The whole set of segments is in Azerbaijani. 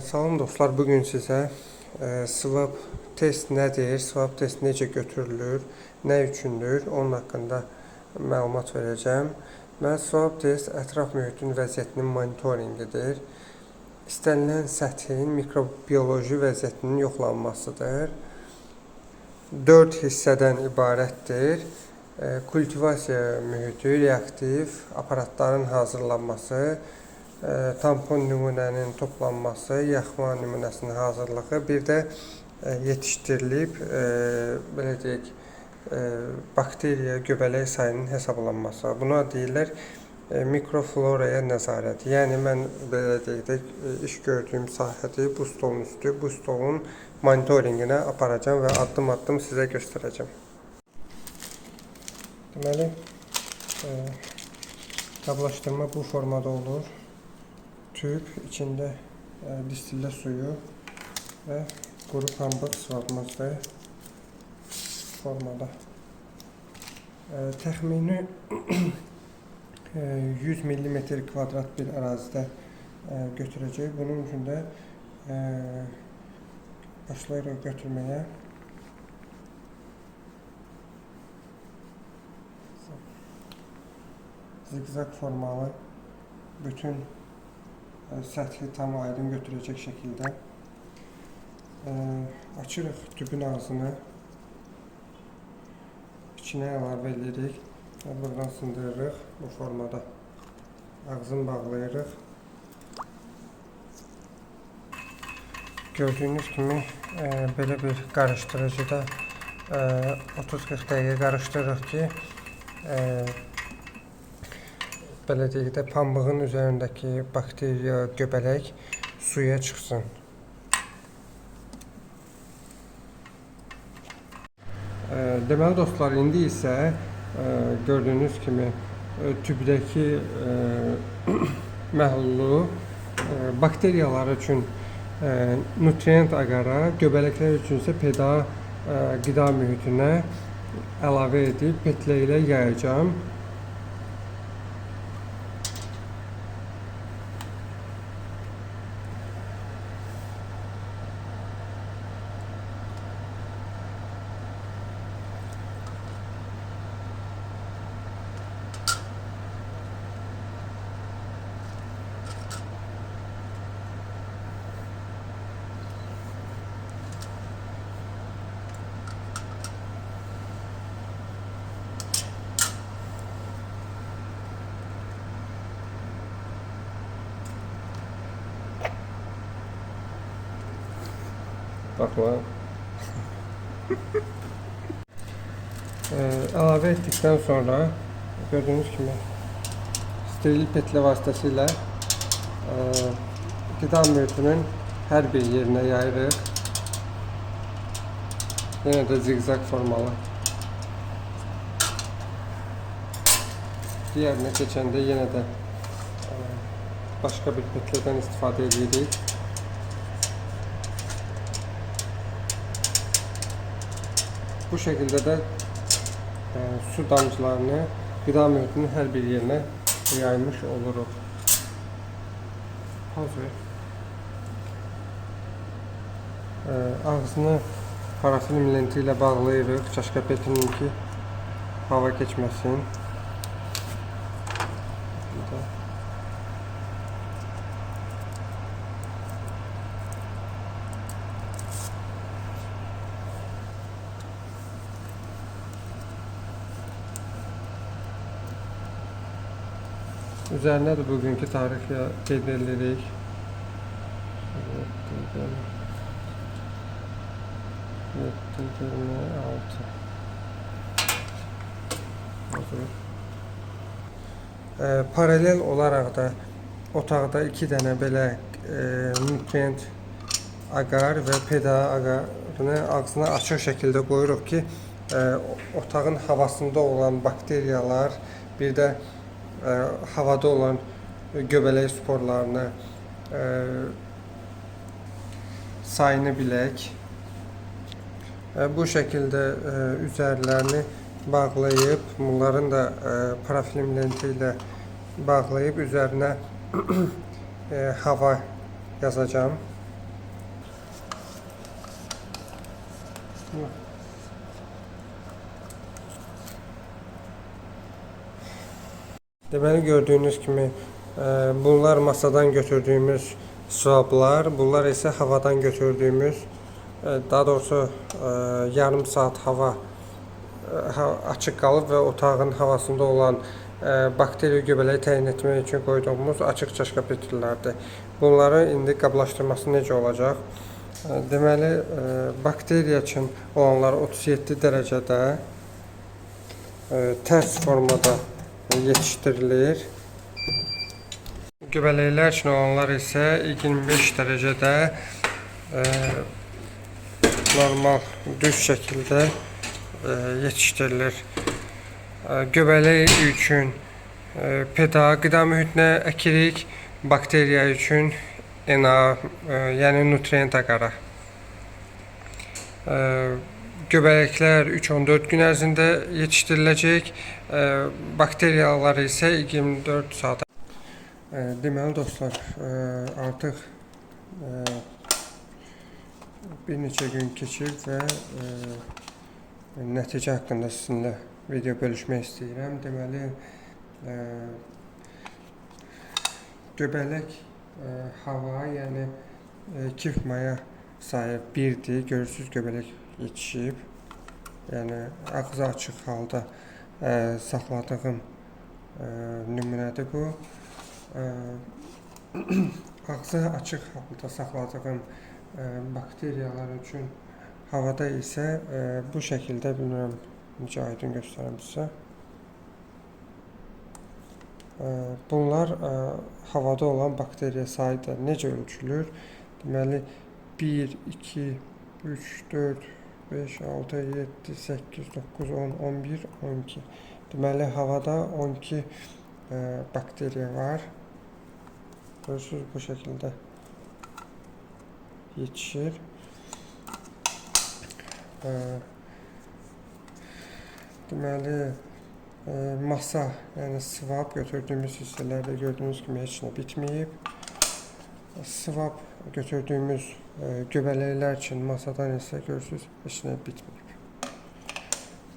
Salam dostlar, bugün sizə swab test nədir, swab test necə götürülür, nə üçündür, onun haqqında məlumat verəcəm. Swab test ətraf mühitin vəziyyətinin monitoringidir. İstənilən səthin mikrobioloji vəziyyətinin yoxlanmasıdır. 4 hissədən ibarətdir. Kultivasiya mühiti, reaktiv aparatların hazırlanması, tampon nümunənin toplanması, yaxma nümunəsinin hazırlığı, bir də yetişdirilib belə deyək, bakteriya, göbələk sayının hesablanması. Buna deyirlər mikrofloraya nəzarət. Yəni mən belə deyək, iş gördüyüm sahədir, bu stolun üstü, bu stolun monitoringinə aparacağım və addım-addım sizə göstərəcəm. Deməli, qablaşdırma bu formada olur. Tüp, içində distillə suyu və quru pambıq swabımızdır formada. Təxmini 100 mm kvadrat bir ərazidə götürəcək. Bunun üçün də başlayırıq götürməyə. Zigzag formalı bütün səthi tam aydın götürəcək şəkildə açırıq tüpün ağzını, içinə əlavə edirik və buradan sındırırıq bu formada. Ağzını bağlayırıq. Gördüyünüz kimi belə bir qarışdırıcıda 30-40 dəqiqə qarışdırırıq ki, belə deyək də pambığın üzərindəki bakteriya, göbələk suya çıxsın. Deməli dostlar, indi isə gördüyünüz kimi tübdəki məhlulu bakteriyalar üçün nutrient aqara, göbələklər üçün isə peda qida mühitinə əlavə edib petlə ilə yayacağım. Baxma. Əlavə etdikdən sonra gördüyünüz kimi steril petlə vasitəsilə qida mühitinin hər bir yerinə yayırıq. Yenə də zigzag formalı. Digərinə keçəndə yenə də başqa bir petlədən istifadə edirik. Bu şəkildə də su damcılarını qida mühitinin hər bir yerinə yaymış oluruq. Hazır. Ağzını parafilm lenti ilə bağlayırıq, çaşkapetin ki hava keçməsin. Üzərinə də bugünkü tarixi qeyd edirik. Paralel olaraq da otaqda 2 dənə belə nutrient aqar və peda aqarını ağzına açıq şəkildə qoyuruq ki, otağın havasında olan bakteriyalar, bir də havada olan göbələk sporlarını sayını bilək. Bu şəkildə üzərlərini bağlayıb, bunların da parafilm lenti ilə bağlayıb üzərinə hava yazacağım. Deməli gördüyünüz kimi bunlar masadan götürdüyümüz swablar, bunlar isə havadan götürdüyümüz, daha doğrusu yarım saat hava açıq qalıb və otağın havasında olan bakteriya göbələyi təyin etmək üçün qoyduğumuz açıq çaşka filtrlərdir. Bunları indi qablaşdırması necə olacaq? Deməli, bakteriya üçün olanlar 37 dərəcədə tərs formada yetişdirilir. Göbələklər üçün olanlar isə 25 dərəcədə normal düz şəkildə yetişdirilir. Göbələk üçün peda qida mühitinə əkirik, bakteriya üçün NA, yəni nutrient aqara. Göbələklər 3-14 gün ərzində yetişdiriləcək, bakteriyalar isə 24 saat. Deməli dostlar, artıq bir neçə gün keçib və nəticə haqqında sizinlə video bölüşmək istəyirəm. Deməli, göbələk hava, yəni kif maya sayı 1-dir. Görürsünüz, göbələk yetişib. Yəni ağzı açıq halda saxladığım nümunədir bu. Ağzı açıq halda saxladığım bakteriyalar üçün havada isə bu şəkildə, bilmirəm necə aydın göstərim sizə. Bunlar havada olan bakteriya sayı da necə ölçülür? Deməli 1, 2, 3, 4, 5, 6, 7, 8, 9, 10, 11, 12. Deməli havada 12 bakteriya var. Görürsünüz, bu şəkildə yetişir. Deməli masa, yəni swab götürdüyümüz hissələrdə gördüyünüz kimi heç nə bitməyib. Swab götürdüyümüz göbələklər üçün masadan isə görürsünüz, heç nə bitməyib.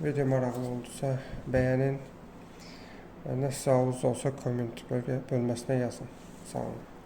Video maraqlı oldusa bəyənin, nə sualınız olsa komment bölməsinə yazın. Sağ olun.